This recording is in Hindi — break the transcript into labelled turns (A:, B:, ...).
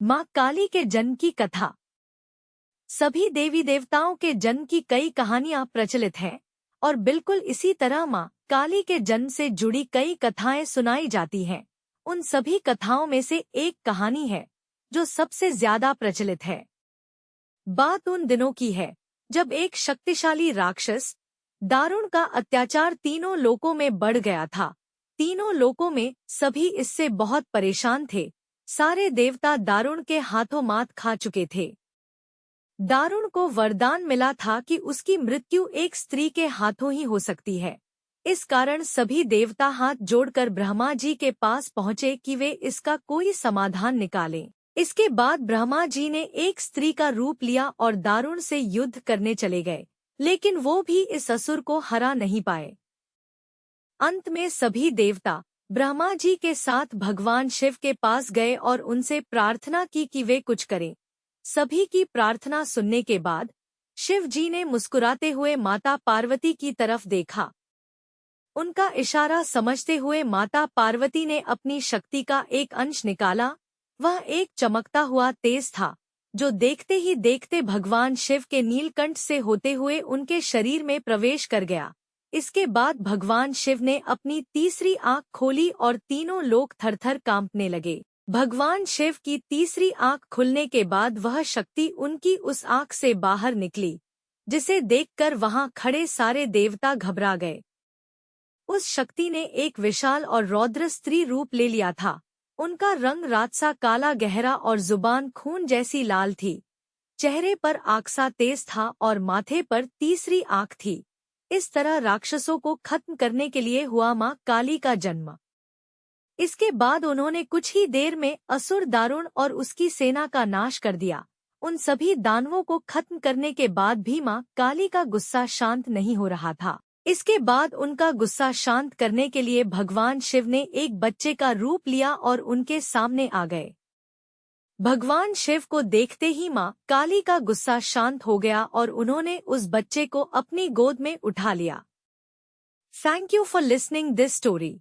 A: माँ काली के जन्म की कथा। सभी देवी देवताओं के जन्म की कई कहानियां प्रचलित हैं और बिल्कुल इसी तरह माँ काली के जन्म से जुड़ी कई कथाएं सुनाई जाती हैं। उन सभी कथाओं में से एक कहानी है जो सबसे ज्यादा प्रचलित है। बात उन दिनों की है जब एक शक्तिशाली राक्षस दारुण का अत्याचार तीनों लोकों में बढ़ गया था। तीनों लोकों में सभी इससे बहुत परेशान थे। सारे देवता दारुण के हाथों मात खा चुके थे। दारुण को वरदान मिला था कि उसकी मृत्यु एक स्त्री के हाथों ही हो सकती है। इस कारण सभी देवता हाथ जोड़कर ब्रह्मा जी के पास पहुँचे कि वे इसका कोई समाधान निकालें। इसके बाद ब्रह्मा जी ने एक स्त्री का रूप लिया और दारुण से युद्ध करने चले गए, लेकिन वो भी इस असुर को हरा नहीं पाए। अंत में सभी देवता ब्रह्मा जी के साथ भगवान शिव के पास गए और उनसे प्रार्थना की कि वे कुछ करें। सभी की प्रार्थना सुनने के बाद शिव जी ने मुस्कुराते हुए माता पार्वती की तरफ देखा। उनका इशारा समझते हुए माता पार्वती ने अपनी शक्ति का एक अंश निकाला। वह एक चमकता हुआ तेज था जो देखते ही देखते भगवान शिव के नीलकंठ से होते हुए उनके शरीर में प्रवेश कर गया। इसके बाद भगवान शिव ने अपनी तीसरी आंख खोली और तीनों लोग थरथर कांपने लगे। भगवान शिव की तीसरी आंख खुलने के बाद वह शक्ति उनकी उस आंख से बाहर निकली, जिसे देखकर वहां खड़े सारे देवता घबरा गए। उस शक्ति ने एक विशाल और रौद्र स्त्री रूप ले लिया था। उनका रंग रातसा काला गहरा और जुबान खून जैसी लाल थी। चेहरे पर आगसा तेज था और माथे पर तीसरी आंख थी। इस तरह राक्षसों को खत्म करने के लिए हुआ माँ काली का जन्म। इसके बाद उन्होंने कुछ ही देर में असुर दारुण और उसकी सेना का नाश कर दिया। उन सभी दानवों को खत्म करने के बाद भी माँ काली का गुस्सा शांत नहीं हो रहा था। इसके बाद उनका गुस्सा शांत करने के लिए भगवान शिव ने एक बच्चे का रूप लिया और उनके सामने आ गए। भगवान शिव को देखते ही माँ काली का गुस्सा शांत हो गया और उन्होंने उस बच्चे को अपनी गोद में उठा लिया। Thank you for listening this story.